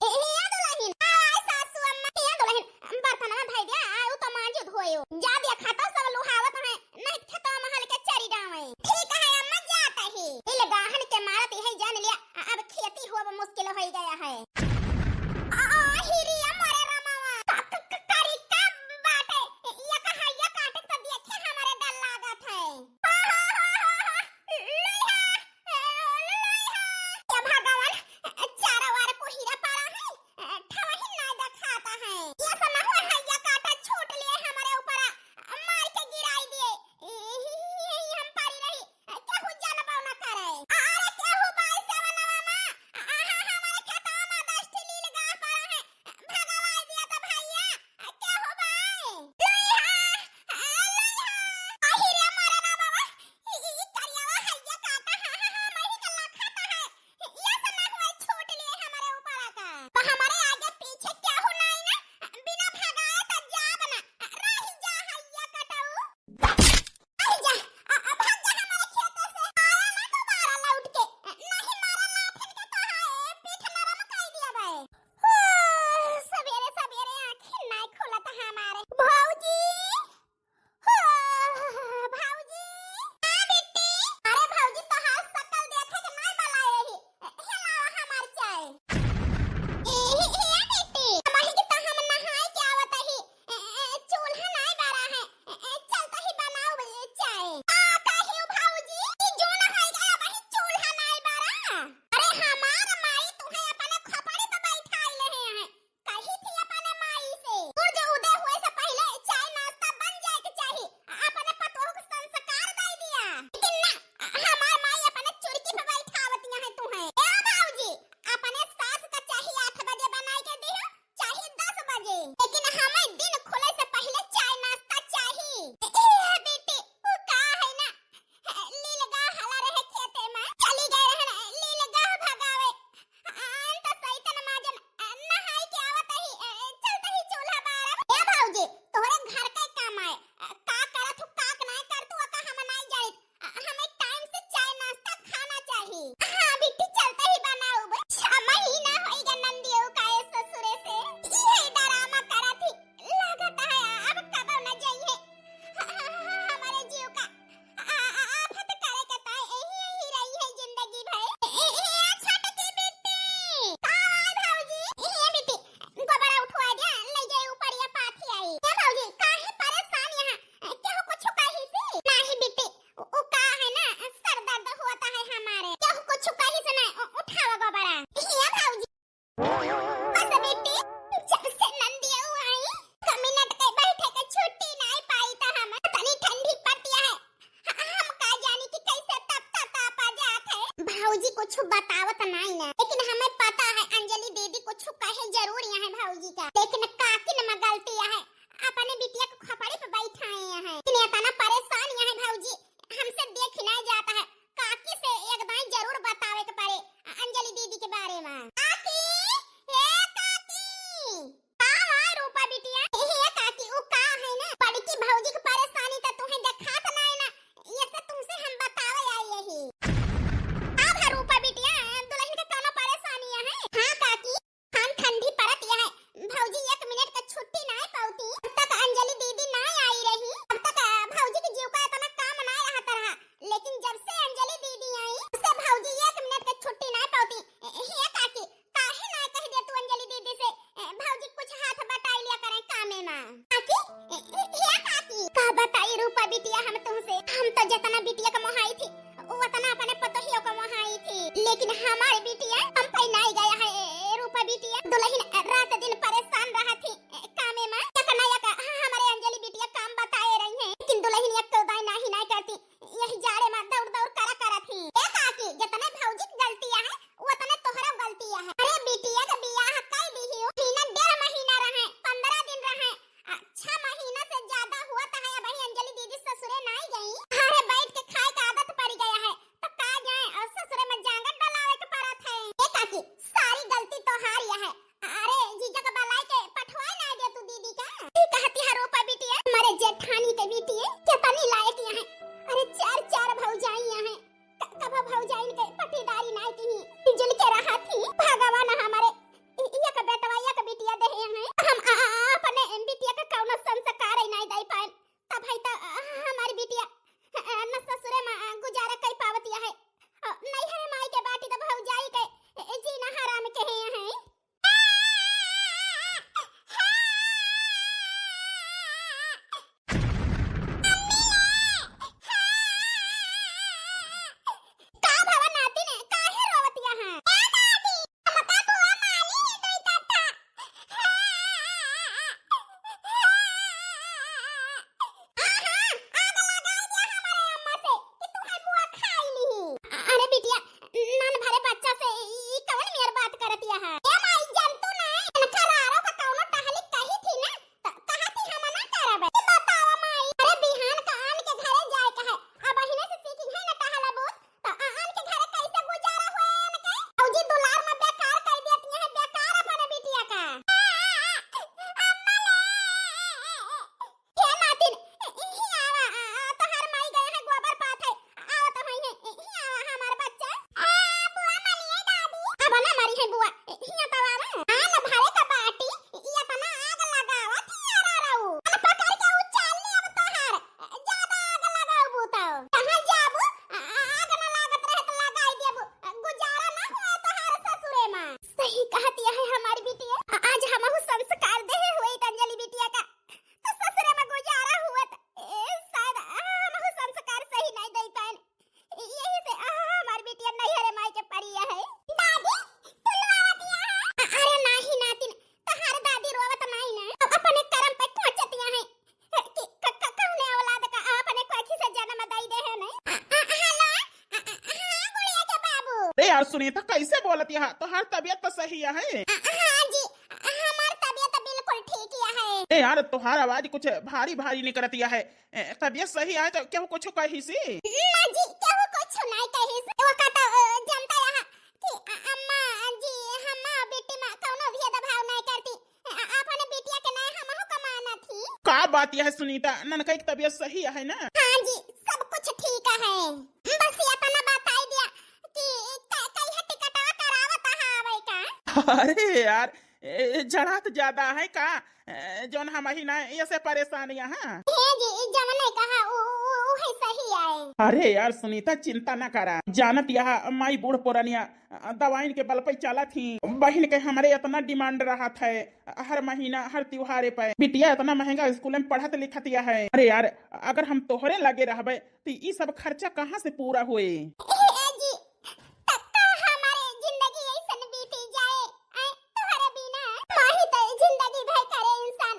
हिया दुलहिन आय सासू अम्मा हिया दुलहिन बर्तनवा धइ दिया आउ त मांजे धोयो जा दिया खाता सब लुहावत है नहीं खेतवा महल के चरी डावे ठीक है अम्मा जाता ही इले गाहन के मारत है जान लिया अब खेती होब मुश्किल हो गया है आ हिरिया मोरे रमावा करी का बाटे ये कहा ये काटे त देखे हमारे डर लागत है कुछ बतावत नहीं ना लेकिन हमें पता है अंजलि दीदी कुछ कहे जरूर यहाँ भाऊजी का लेकिन काकी न गलती है अपने बिटिया को खपड़ी पे बैठाए हैं इतने तना परेशान यहाँ भाऊजी हमसे देख नहीं जाता है काकी से एक दाई जरूर बतावे के पड़े अंजलि दीदी के बारे में काकी ए काकी हां रूपा बिटिया ए काकी वो का है ना बड़की भाऊजी की परेशानी तो तुम्हें दिखात नहीं ना ये से तुमसे हम बतावे आई यही रूपा बिटिया दुल्हन के कोनो परेशानी है हां काकी हम ठंडी पड़त है भौजी 1 मिनट का छुट्टी नहीं पाउती अब तक अंजलि दीदी नहीं आई रही अब तक भौजी के जीव का इतना काम नहीं रहता रहा लेकिन जब से अंजलि दीदी आई उससे भौजी 1 मिनट का छुट्टी नहीं पाउती हे काकी काहे नहीं कह दे तू अंजलि दीदी से भौजी कुछ हाथ बटाई लिया करें कामे में काकी हे काकी का बताई रूपा बिटिया हम तुमसे हम तो जितना बिटिया का मोहाई थी वो तना अपने पतोहियों का वहां थी लेकिन हमारी बिटिया हम पे नहीं गया है रूपा बिटिया दुल्हन रात दिन परेशान रहा थी कामे में हमारे अंजलि बिटिया काम बताए रही है लेकिन दुल्हन एक तो दाई नहीं करती यही जाड़े में दौड़ दौड़ करा थी ए काकी जितने भौजी की गलतियां है उतने तोहरा गलतियां है अरे बिटिया का बियाह कर दी हो महीना 1.5 महीना रहे 15 दिन रहे 6 महीना से ज्यादा हुआ था अभी अंजलि दीदी ससुरे नहीं गई अरे बैठ के खाए का आदत पड़ गया है तो का जाए और ससुरे में जांगट डलावे के पड़त है ए काकी सारी गलती तो हारिया है अरे जीजा का बलाई के पठवाई ना दे तू दीदी का की कहती है रूपा बिटिया हमारे जेठानी के बिटिया कितनी लायक है अरे चार भौजाई है कब भौजाई के पटीदारी नहीं की जिनके रहा थी भगवान हमारे यार सुनीता कैसे बोलती है, तो हर तबीयत तो सही है। हाँ जी, हमार तबीयत बिल्कुल ठीक है। ए यार तुम्हार आवाज कुछ भारी भारी निकलती है। तबीयत सही है तो क्या कुछ कही सी? ना जी, क्या वो कुछ नहीं कही से। वो कहता जनता यहाँ कि अम्मा जी हम्मा बेटी माँ कौनो भी दबाव नहीं करती। आपने बेटिया के नहीं हमहु कमाना थी। का बात यह है सुनीता, ननका की तबीयत सही है ना? हाँ जी, सब कुछ ठीक है। बस ये तना बताई दिया कि कई है टिकटवा करावत आवे का। अरे यार जरा तो ज्यादा है का, जौन हम ही ना ऐसे परेशान यहाँ। हे जी, जमने कहा वो है सही है। अरे यार सुनीता चिंता न करा, जानत यहाँ माई बूढ़ पुरानिया दवाइन के बल पे चला थी। बहन के हमारे इतना डिमांड रहा था, हर महीना हर त्योहारे पे बिटिया इतना महंगा स्कूल में पढ़त लिखत है। अरे यार अगर हम तोहरे लगे रहबे तो ये सब खर्चा कहाँ से पूरा हुए? जी, तब तो हमारे जिंदगी ऐसन बीती जाए तुम्हारे बिना। माही तो जिंदगी भर करे इंसान,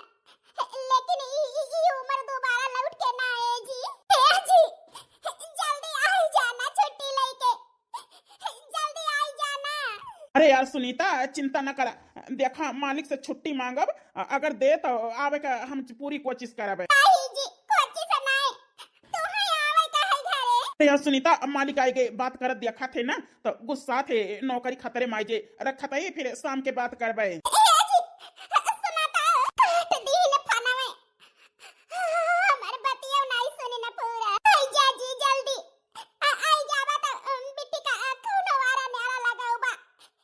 लेकिन ई उम्र दोबारा लौट के ना आए जी। हे जी, जल्दी आ जाना छुट्टी लेके, जल्दी आ जाना। अरे यार सुनीता चिंता न करा, देखा मालिक से छुट्टी मांगब, अगर दे तो आवे का हम पूरी कोशिश करब। नहीं जी, कोची से नहीं, तू ही आवे का है घरे। अरे यार सुनीता मालिक आए के बात करत देखा थे ना, तो गुस्सा थे, नौकरी खतरे माइजे रखत है, फिर शाम के बात करबे। हे जी, सुनाता काट दी ने फाना में। हमार बतिया नहीं सुनी ना पूरा। आई जा जी जल्दी, आई जाबा तो बिट्टी का खूनो वारा न्यारा लगाऊ बा।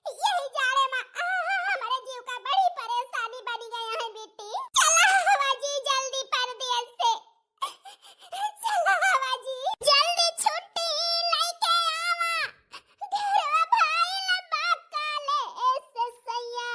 यही जाड़े में हमारे जीव का बड़ी परेशानी बनी गया है बिट्टी। चला हवा जी जल्दी परदेस से, चला हवा जी जल्दी छुट्टी लेके आवा। घरवा भाई ला बाकाले ऐसे सैया,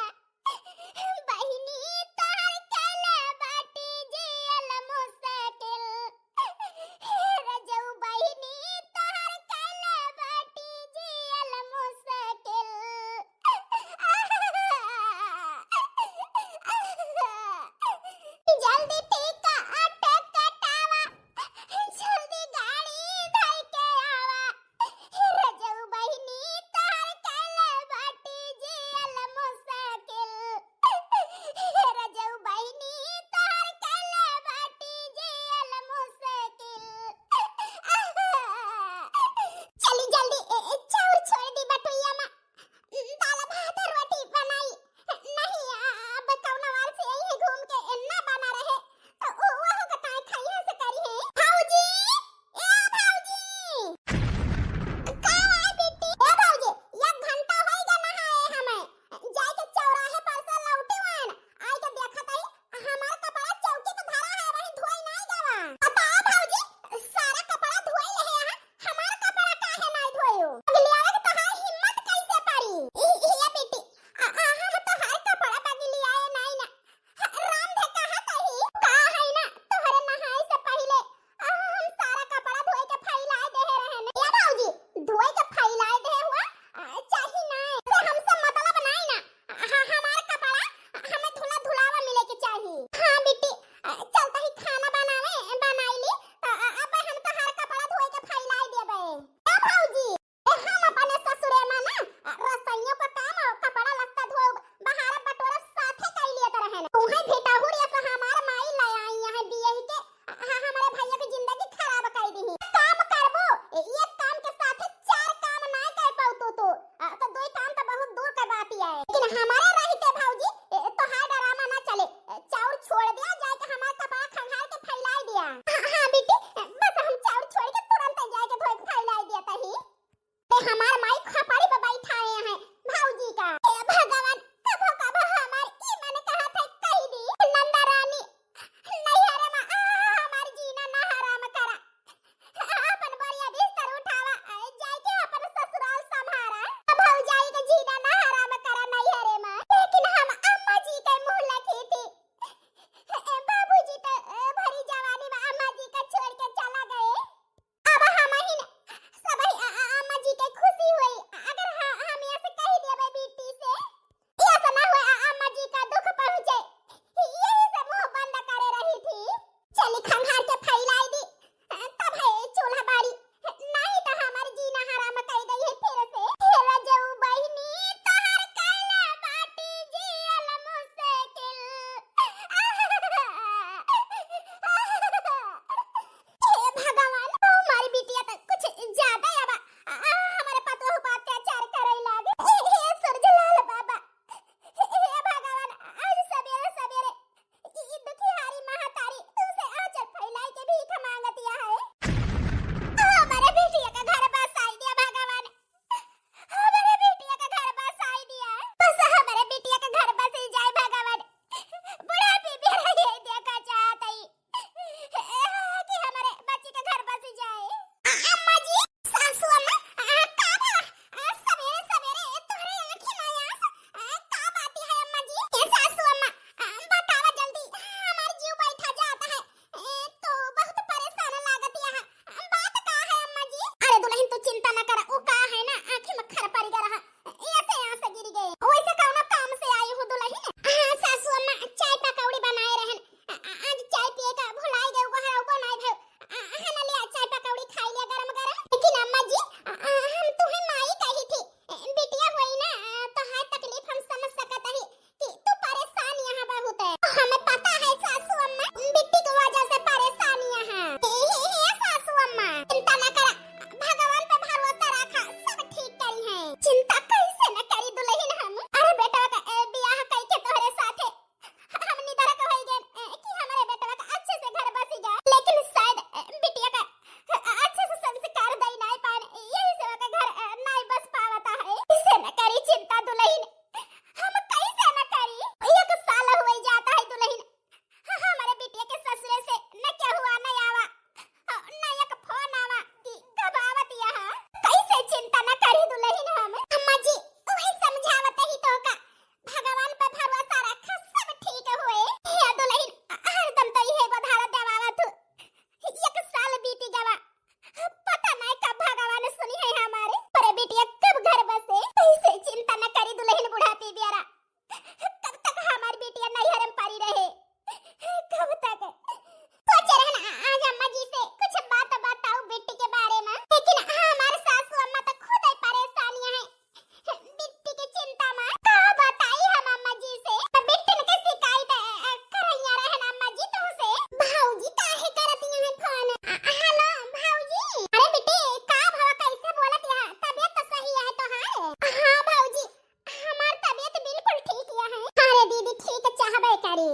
करे।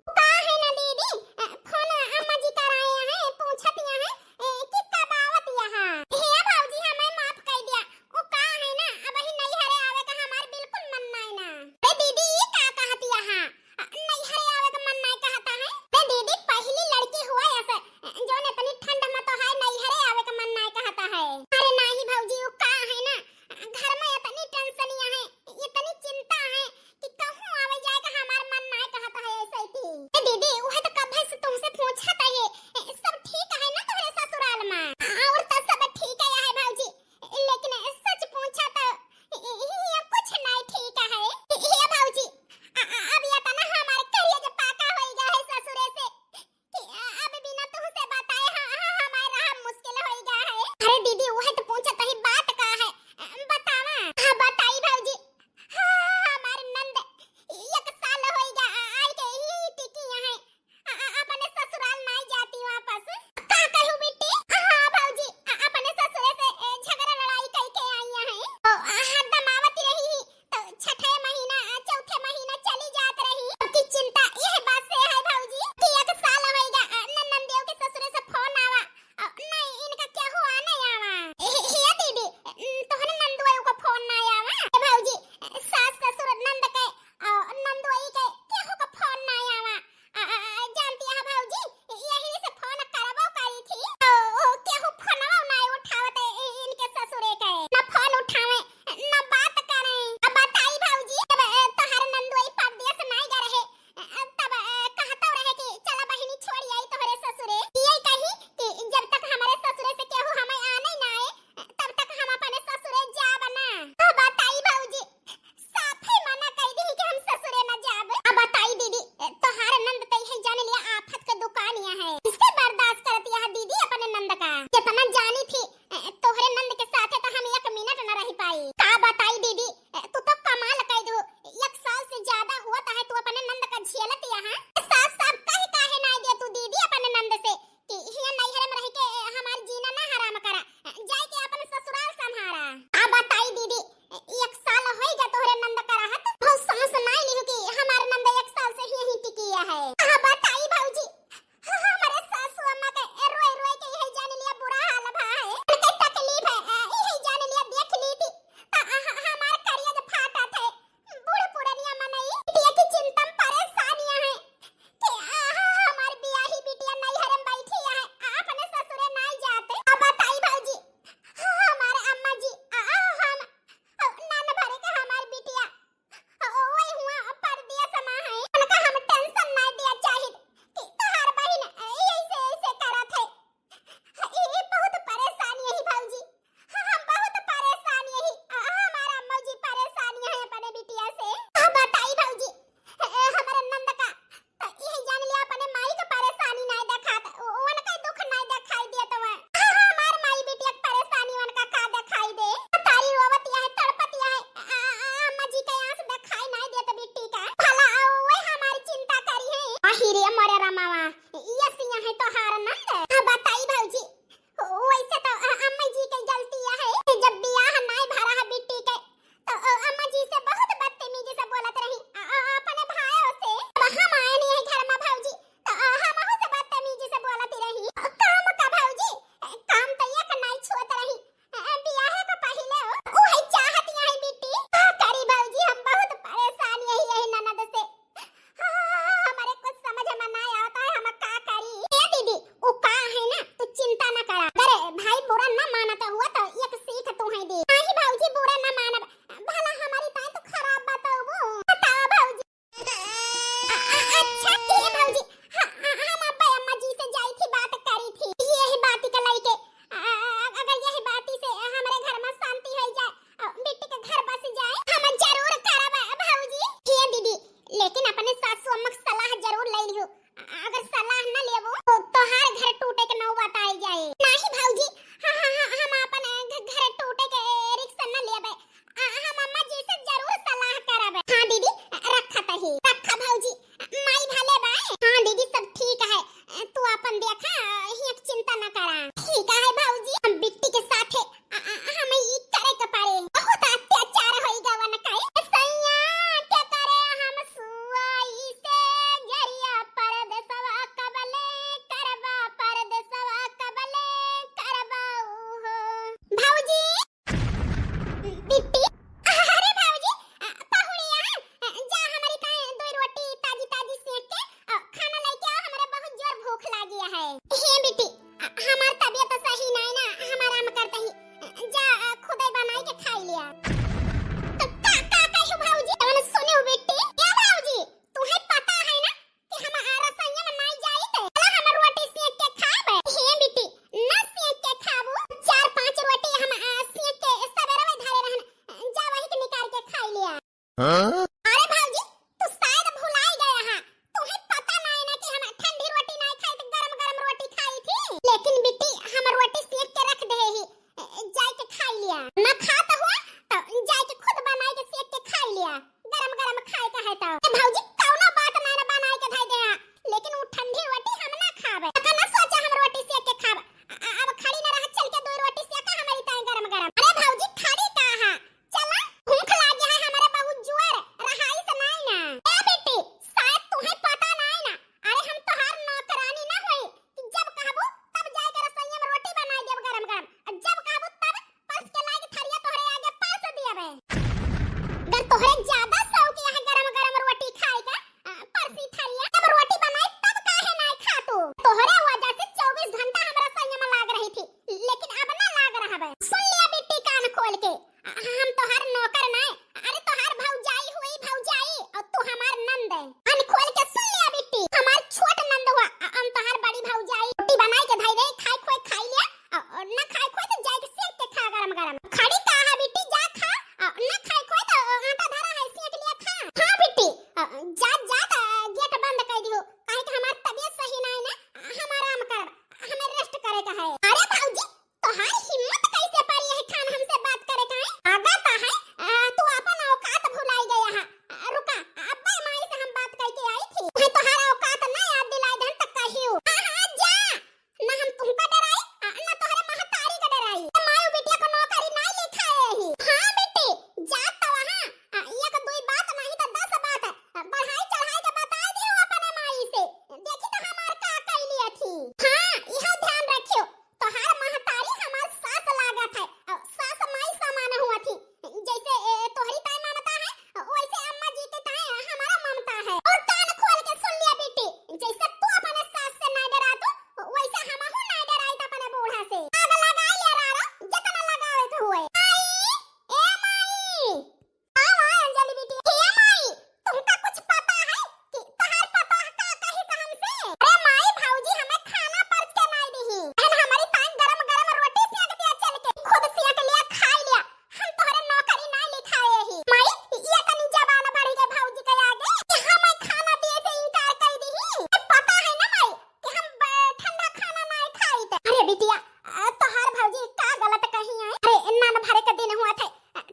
का है ना दीदी फोन अम्मा जी कराए हैं पूछत है कि कब आवत यहाँ। हे भाऊजी हमें माफ कर दिया। ओ का है ना अब ही नहीं हरे आवे का हमार बिल्कुल मन नहीं ना। ए दीदी ये का कहती यहाँ नहीं हरे आवे का मन नहीं कहता है। ए दीदी पहली लड़की हुआ ऐसे जो ने इतनी ठंड में तो है नहीं हरे आवे का मन नहीं कहता है। अरे नहीं भाऊजी वो का है ना घर में इतनी टेंशनियां है इतनी चिंता है कि कहूं आवे जाए का हमार मन नहीं कहता है ऐसे से। कान खोल के सुन लिया बिट्टी, हमार छोट नंद हुआ हम तोहार बड़ी भौजाई रोटी बनाई के धई दे, खाई खोई खाई लिया और ना खाई खोई तो जाके सेक के खा गरम गरम। खड़ी कहा बिट्टी जा खा, ना खाई खोई तो आटा धरा है सेक लिया खा। हां बिट्टी जा जा गेट बंद कर दियो, काहे कि हमार तबीयत सही नहीं ना, हम आराम कर, हमें रेस्ट करे का है। अरे भौजी तोहार हिम्मत कैसे पड़ी है खान हमसे बात करे का है? आगा का है तू अपन औकात भुलाई गया है। रुका अब्बा माई से हम बात करके आई थी, मैं तोहार औकात ना याद दिलाई दन तक कहियो। हां जा, ना हम तुमका डराई ना तोहरे महतारी का डराई। माई बिटिया को नौकरी ना लिखाए ही। हां बेटी जा तो वहां एक दुई बात नहीं तो 10 बात बढ़ाई चढ़ाई के बता दियो अपने माई से, देखी तो हमार का कैली थी। हां यह ध्यान रखियो, तोहार महतारी हमार सास लागत है, सास माई समान हुआ थी। जैसे तोहरी ताई ममता है वैसे अम्मा जी के ताई हमारा ममता है। और कान खोल के सुन लिया बेटी, जैसे तू अपने सास से नहीं डरातो वैसे हमहू नहीं डराई अपने बूढ़ा से। आग लगाई ले रारो जितना लगावे के हुए। आई ए माई आओ अंजलि बेटी। हे माई तुमका कुछ पता है कि तोहार पता का कही त हमसे? अरे माई भौजी हमें खाना परस के नहीं दही, बहन हमारी ताई गरम गरम रोटी सेक दिया चल के, खुद सेक लिया खाई लिया, हम तोहरे नौकरी नहीं लिखाए ही। माई ये तनी जबान बढ़ी गई भौजी के आगे कि हमें खाना दिए से इनकार कर दही। पता है ना माई कि हम ठंडा खाना नहीं खाई थे। अरे बिटिया तोहार भौजी का गलत कही है? अरे नान भरे के दिन हुआ थे,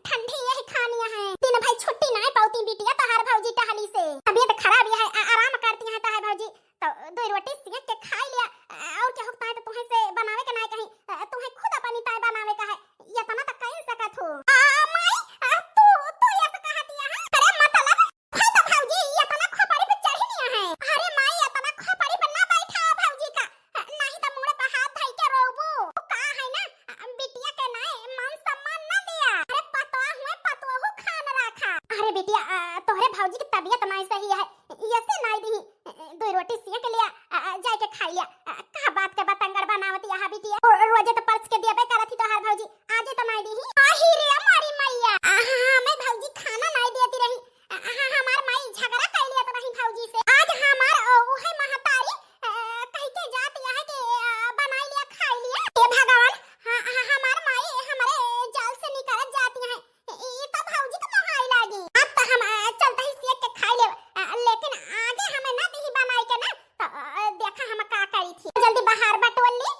ठंडी यही खानिया है, दिन भाई छुट्टी नहीं पाती बिटिया तोहार भौजी टहली से, तबीयत खराब है आराम करती है तोहार भौजी, तो दो रोटी सेक के खाई लिया और क्या होता है तो तुम्हें से बनावे के नहीं कहीं, तुम्हें खुद अपनी ताई बनावे का है, ये तना तक कहीं सकत हो। माई तू ये तो कहा दिया है? अरे मतलब है तो भौजी ये तना खोपड़ी पे चढ़ी नहीं है। अरे माई ये तना खोपड़ी पे ना बैठा भौजी का, नहीं तो मुंह पे हाथ धई के रोबू। का है ना बिटिया के नहीं मान सम्मान ना दिया। अरे पतवा हुए पतवा खान रखा। अरे बिटिया तोहरे भौजी की तबीयत नहीं सही है, ये से नहीं दी दो रोटी सेक लिया जाके खा लिया, का बात के बतंगड़ बनावत यहाँ बिटिया, और रोजे तो परस के दिया करत थी तोहार भौजी, आजे तो नहीं दी। आही रे हमारी मैया मैं भौजी खाना नहीं देती रही, हमार माई झगड़ा कर लिया तो नहीं भौजी से, आज हमार ओहे महतारी कह के जात है कि बनाई लिया खाई लिया। हे भगवान हमार माई हमारे जाल से निकल जाती है, ये तो भौजी को मोहाई लागी। अब तो हम चलते ही सेक के खाई ले, लेकिन आगे हमें ना दी बनाई के ना तो देखा हम का करी थी। जल्दी बाहर बटोल ली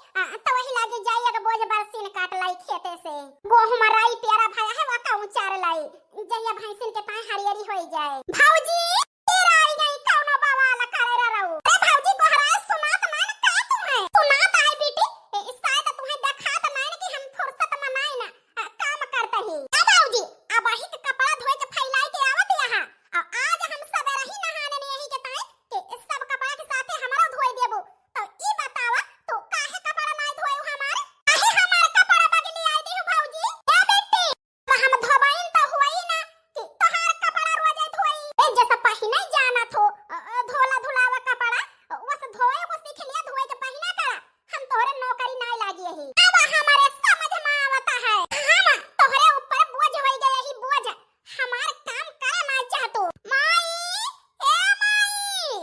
तो वही लागे जाई अगर बोझ बरसीन काट लाई खेते से, गेहूं मराई प्यारा भाया है वाका उचार लाई, जइया भैंसिन के पाए हरियरी होई जाए। भौजी तेरा आई नहीं कौनो बावाला करे रहू। अरे भौजी कोहरा सुनात नहीं ना का तुम्हें? सुनात है बेटी, शायद तुम्हें देखात नहीं कि हम फुर्सत में नहीं ना काम करते ही। ए भौजी अब वही के कपड़ा धोए के फैलाई के आवत यहां, और आज हम सवेरे ही नहाने नहीं के ताई कि सब कपड़ा के साथे हमारा धोई देबो, तो ई बतावा तो काहे कपड़ा नहीं धोए हमार? काहे हमार कपड़ा बगली आई दी भौजी? ए बेटी हम धोबाइन तो हुई ना कि तोहार कपड़ा रोजे धोई, ए जैसा पहिने जाना थो धोला धुलावा कपड़ा बस धोए को सीख लिया, धोए के पहिना करा, हम तोहरे नौकरी नहीं लागी ही। अब हमारे समझ में आवता है हम तोहरे ऊपर बोझ होई गए ही, बोझ हमार काम करे नहीं चाहतो। माई ए माई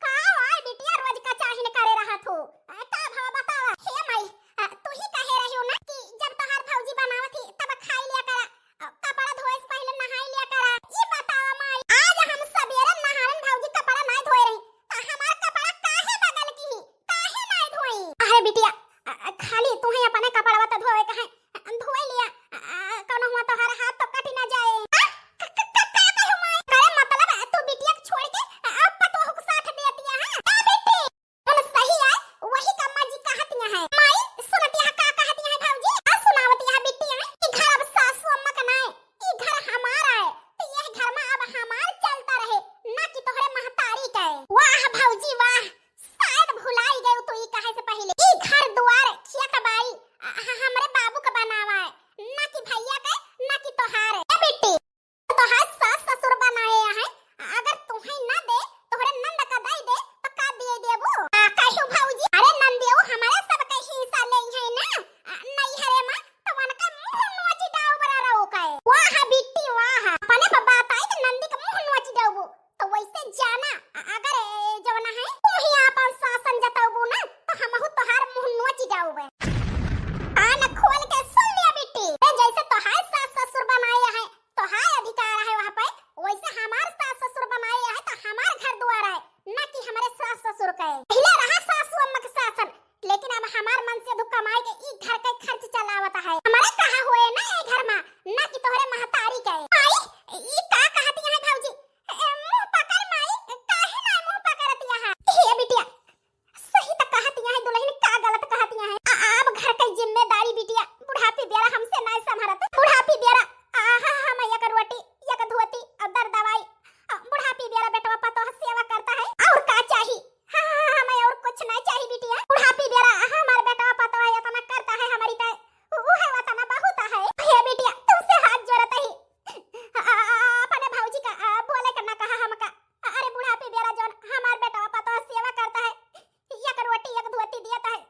का आय बिटिया रोज का चाहिए करे रहा थो, का भाव बतावा। हे माई तू ही कहे रही हो ना कि जब तोहार भौजी बनावत थी तब खाई लिया करा, कपड़ा धोए से पहले नहाई लिया करा। ई बतावा माई आज हम सवेरे नहारन भौजी कपड़ा नहीं धोए रही तो हमार कपड़ा काहे बगल की ही काहे नहीं धोई? अरे बिटिया खाली तू ही अपने कपड़ा तो धोए का है, धोए लिया कोनो हुआ तोहार हाथ तो कटी ना जाए। करे मतलब तू बिटिया को छोड़ के अब पतोह को साथ देती है? ए बेटी हम सही है वही कम्मा जी कहती है। माई सुनती है का कहती है भौजी? आ सुनावती है बिटिया कि घर अब सासू अम्मा का नहीं, ई घर हमारा है, तो ये घर में अब हमार चलता रहे ना कि तोहरे महतारी का। वाह भौजी वाह, शायद भुलाई गई तू ई कहे से पहले, ई घर जाना अगर जवना है तू ही अपन शासन जताऊ ना तो हमहु तोहार मुंह नोच जाऊबे। कान खोल के सुन लिया बेटी, ए जैसे तोहार सास ससुर बनाए है तोहार अधिकार है वहां पे, वैसे हमार सास ससुर बनाए है तो हमार घर द्वार है, ना कि हमारे सास ससुर का है। पहले रहा सासू अम्मा के शासन, लेकिन अब हमार मन से दुख कमाए के ई घर का खर्च चलावत है। हमारे कहा हुए ना ए घर में, ना कि तोहरे महतारी का है। आई ई का कहती है भौजी, मुंह पकड़ माई, काहे ना मुंह पकड़ती है। हे बिटिया सही तो कहती है, दुल्हन का गलत कहती है। अब घर की जिम्मेदारी बिटिया बुढ़ापी बेरा हमसे ना संभालत। बुढ़ापी बेरा आहा हम एक रोटी एक धोती अब दर दवाई, बुढ़ापी बेरा बेटवा पतो सेवा करता है और का चाहिए। हां हमें और कुछ नहीं चाहिए बिटिया। बुढ़ापी बेरा हमार बेटवा पतो है इतना करता है हमारी का वो है वतना बहुत है। हे बिटिया तुमसे हाथ जोड़त ही अपने भौजी का बोले करना कहा हमका। अरे बुढ़ापी बेरा जोन हमार बेटवा पतो सेवा करता है, एक रोटी एक धोती देता है,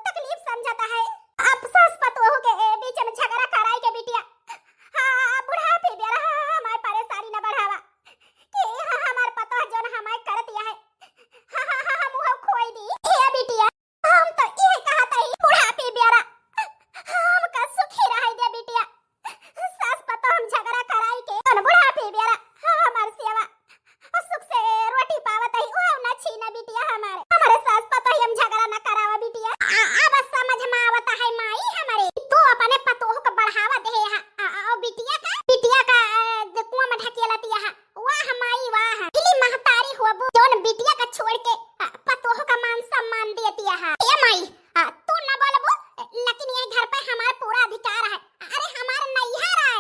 तकलीफ समझता है। अब सास पतो के बीच में झगड़ा कराई के बिटिया बुढ़ापी बेरा हमारी परेशानी न बढ़ावा कि हमार पतो जोन हमार करती है हम वो खोई दी। हे बिटिया हम तो ये कहता ही बुढ़ापी बेरा हम का सुखी रह दे बिटिया। सास पतो हम झगड़ा कराई के और बुढ़ापी बेरा हमार सेवा सुख से रोटी पावत ही ओ ना छीना बिटिया। हमारे सास पतो हम झगड़ा न करावा बिटिया। अब समझ में आवता है माई हमारे तू अपने पतो को बढ़ावा दे है और बिटिया का कुआं में ढकेलती है वाह माई वाह। इली महतारी हो जोन बिटिया का छोड़ के पतो का मान सम्मान देती है। ए माई तू न बोलबो, लेकिन ये घर पे हमारा पूरा अधिकार है। अरे हमारा नैहर है,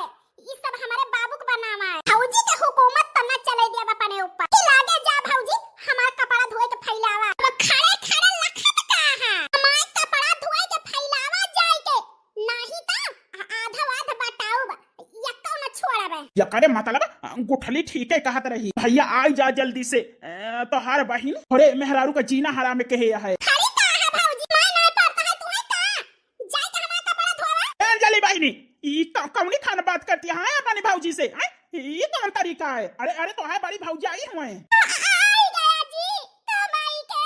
ये सब हमारे बाबू को बनावा है। भौजी के हुकूमत त न चले दिया अपने ऊपर कि लागे जा भौजी हमार कपड़ा धोए के फैलावा। अब खड़े खड़े लखत का है हमार कपड़ा धोए के फैलावा जाए के नहीं त आधा आधा बताऊ यक्का न छोड़बे। या करे मतलब गुठली ठीक है कहत रही। भैया आई जा जल्दी से तो हर बहिन थोड़े मेहरारू का जीना हराम में कहे है। खड़ी का है भौजी मैं नहीं पड़ता है तुम्हें का जाए के हमारा कपड़ा धोवा। अंजलि बहिनी ई कौनी खान बात करती है अपनी भौजी से? ये कौन तरीका है? अरे अरे तो है बड़ी भौजी आई हुए आई गया जी कमाई के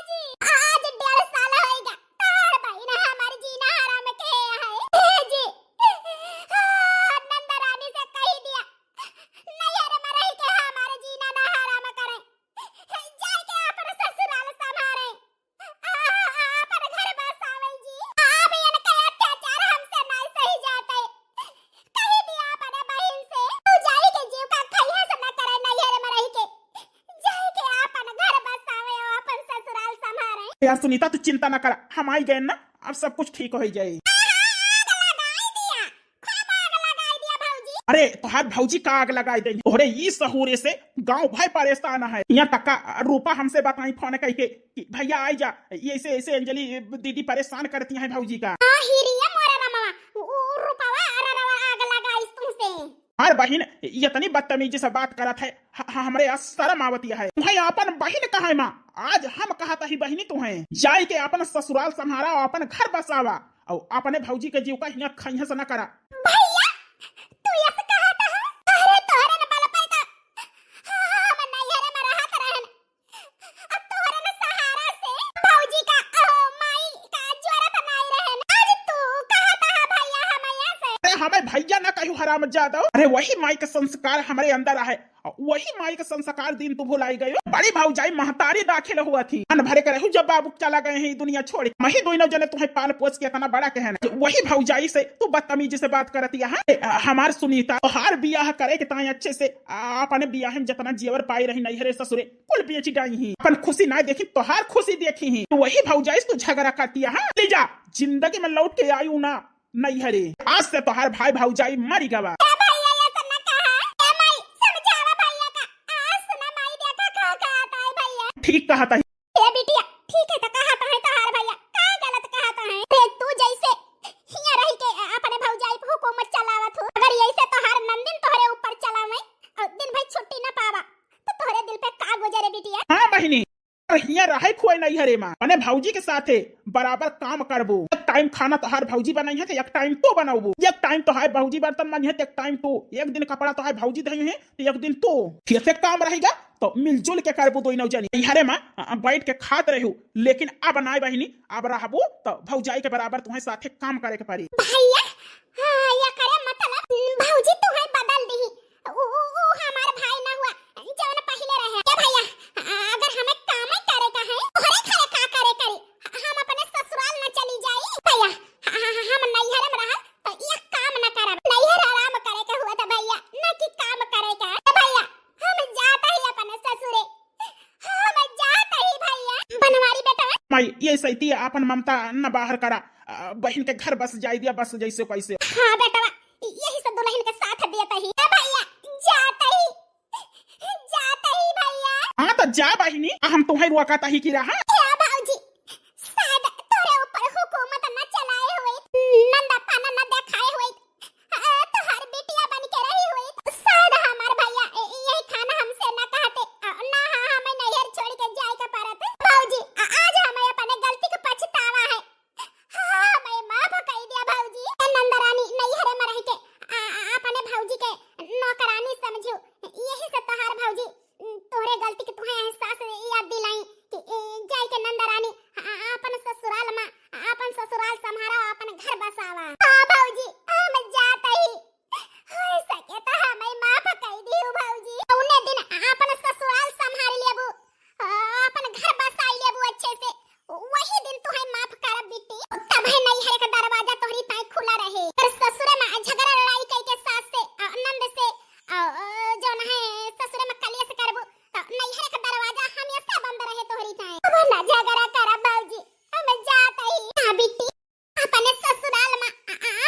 जी आज 1.5 साल होएगा तार भाई ना हमारी जीना हराम के है जी। नंदरानी से कह दिया नैहर में रह के हमारे जीना ना हराम करे, जाके अपन ससुराल संभाले अपन घर बसावे जी। अब इनका अत्याचार हमसे नहीं सही जाते। कह दिया अपने बहन से तू जाई के जीव का खैया से न करे नैहर में रह के, जाई के अपन घर बसावे और अपन ससुराल संभाले। यार सुनीता तू चिंता ना कर, हम आई गए ना अब सब कुछ ठीक हो जाए। अरे तोहार भौजी का आग लगाई देंगे तोहरे ई सहूरे से गांव भाई परेशान है। यहाँ तक का रूपा हमसे बताई फोन करके कि भैया आई जा, ये ऐसे ऐसे अंजलि दीदी परेशान करती हैं भौजी का। हिरिया मोरे मामा रूपावा अररवा आग लगाई तुमसे। हर बहन इतनी बदतमीजी से बात करत है हमरे शर्म आवती है। तुम्हें अपन बहन कहा है माँ, आज हम कहता ही बहनी तुम्हें जाई के अपन ससुराल संभारा और अपन घर बसावा और अपने भौजी के जीव का यहाँ खैया से न करा। भैया तू ऐसे कहता है? अरे तोहरे न बल पैदा हम नैहर में रहत रहन, अब तोहरे न सहारा से भौजी का माई का जरूरत नहीं रहन। आज तू कहता है भैया हम से? अरे हमें भैया न कहू हराम जादव। अरे वही माई का संस्कार हमारे अंदर है, वही माई का संस्कार दिन तू भुलाई गई। बड़ी भौजाई महतारी दाखिल हुआ थी अन भरे के रहू जब बाबू चला गए हैं दुनिया छोड़। वही दोनों जने तुम्हें पाल पोस के इतना बड़ा कहना, वही भौजाई से तू बदतमीजी से बात करती है। हमार सुनीता तो हर बियाह करे के ताई अच्छे से अपने बियाह में जितना जेवर पाई रही नैहरे ससुरे कुल बेची डाई ही, अपन खुशी ना देखी तो हर खुशी देखी ही। वही भौजाई से तू झगड़ा करती है। ले जा जिंदगी में लौट के आयु ना नैहरे, आज से तो हर भाई भौजाई मरी गवा। ठीक कहा था ए बिटिया ठीक है तो कहता है तोहार भैया का गलत कहता है। रे तू जैसे हिया रही के अपने भौजाई पे हुकूमत चलावत हो, अगर ऐसे तोहार नंदिन तोहरे ऊपर चलावे और दिन भर छुट्टी न पावा तो तोहरे दिल पे का गुजरे बिटिया? हां बहिनी हिया रहे खोए नहीं हरे मां अपने भौजी के साथे बराबर काम करबो टाइम खाना तो हर भौजी बनाई है, तो एक टाइम तो बनाऊ, एक टाइम तो है भौजी बर्तन मानी है, तो एक टाइम तो, एक दिन कपड़ा तो है भौजी धई है, तो एक दिन तो कैसे काम रहेगा। तो मिलजुल के करबू दो नौ जनी, हरे माँ बैठ के खात रहू, लेकिन अब नाय बहिनी, अब रहबू तो भौजाई के बराबर तुम्हें साथे काम करे के पड़ी। भैया हाँ या करे मतलब भौजी तुम्हें बदल दी, ऊ हमार भाई ना हुआ जवन पहले रहे के भैया। अगर हमें काम ही करे का है तोहरे घरे का करे करी, हम अपने ससुराल न चली जाई भैया। हम नैहर में रह तो ये काम न करब, नैहर आराम करे के हुआ था भैया, न कि काम करे का भैया। हम जाता ही अपने ससुरे, हम जाता ही भैया बनवारी बेटा। माई ये सही अपन ममता न बाहर करा, बहन के घर बस जाई दिया, बस जैसे कैसे। हाँ बेटा यही सब दुल्हन के साथ देता ही भैया, जाता ही भैया। हाँ तो जा बहिनी, हम तुम्हें रुआता ही की रहा। क्या भाऊजी शायद तोरे ऊपर हुकूमत न चलाए हुए, नंदा पाना न देखाए हुए, तो हर बेटिया बन के रही हुई, शायद हमार भैया यही खाना हमसे न कहते ना, हमें नैहर छोड़ के जाए के परत। भाऊजी आज हमें अपने गलती का पछतावा है, हमें माफ कर दिया भाऊजी। नंदा रानी नैहर में रह के अपने भाऊजी के नौकरानी समझो, यही से तोहार भाऊजी तोहरे गलती के तुम्हें एहसास याद दिलाई कि जाय के नंदा रानी अपन ससुराल में अपन ससुराल संभारा, अपन घर बसावा। हां भाऊजी हम जात ही हो सके तो हमें माफ कर दियो भाऊजी। उन्ने दिन अपन ससुराल संभाल लेबू, अपन घर बसाई लेबू अच्छे से, वही दिन तुम्हें माफ करब बेटी। तब है नैहर का दरवाजा तोहरी ताई खुला रहे, पर ससुर में झगड़ा लड़ाई कई के सास से नंद से जो न है ससुर में कलेश करबू, तो नैहर का दरवाजा हमेशा बंद रहे तोहरी ताई। अब ना झगड़ा करब भाऊजी, हम जात ही हां बेटी अपने ससुराल में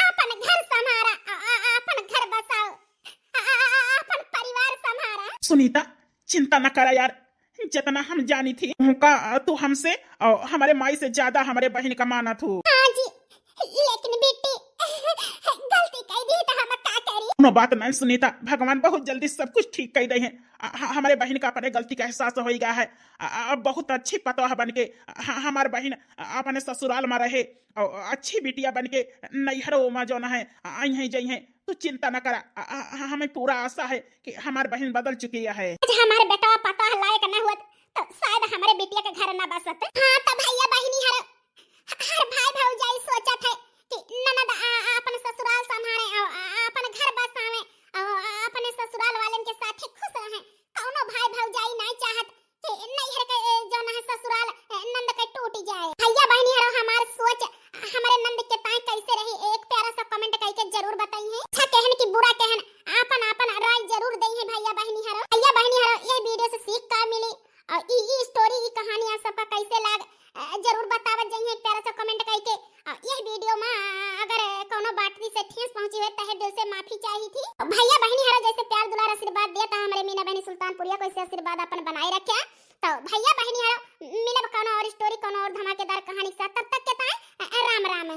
अपन घर संभारा, अपन घर बसाओ, अपन परिवार संभारा। सुनीता चिंता न करा यार, जितना हम जानी थी उनका तू हमसे और हमारे माई से ज्यादा हमारे बहन का माना थू। हाँ जी लेकिन बेटी गलती कर दी तो हम का करी। नो बात नहीं सुनीता, भगवान बहुत जल्दी सब कुछ ठीक कर दे हैं। हमारे बहन का अपने गलती का एहसास हो गया है। अब बहुत अच्छी पतोह बन के हमारे बहन अपने ससुराल में रहे और अच्छी बिटिया बन के नैहरों में जो न है आई हैं जई हैं। तू चिंता न करा, हमें पूरा आशा है कि हमारी बहन बदल चुकी है। हमारे बेटा पता लायक न हुआ तो शायद हमारे बेटिया के घर न बसत। हाँ तो भैया बहनी हर भाई भौजाई सोचत है कि ननद अपन ससुराल संभाले और अपन घर बसावे और अपने ससुराल वालन के साथ खुश रहे। कौनो भाई भौजाई नहीं चाहत कि नैहर के जो न है ससुराल नंद के टूट जाए। भैया बहनी हमार सोच हमारे नंद के ताई कैसे रही, एक प्यारा सा कमेंट करके जरूर बताइए। अच्छा कहन की बुरा कहन अपन अपन राय जरूर दइए भैया बहनी ये वीडियो से सीख का मिली और ई स्टोरी ई कहानी आप सबका कैसे लाग जरूर बतावत जाइए प्यारा सा कमेंट करके। ये वीडियो में अगर कोनो बात से ठेस पहुंची है तहे दिल से माफी चाहिए थी। भैया बहनी जैसे प्यार दुलार आशीर्वाद दिया था हमारे मीना बहनी सुल्तानपुरिया को, इसे आशीर्वाद अपन बनाए रखे। तो भैया बहनी मिलब कोनो और स्टोरी कोनो और धमाकेदार कहानी के साथ, तब तक के ताए राम राम।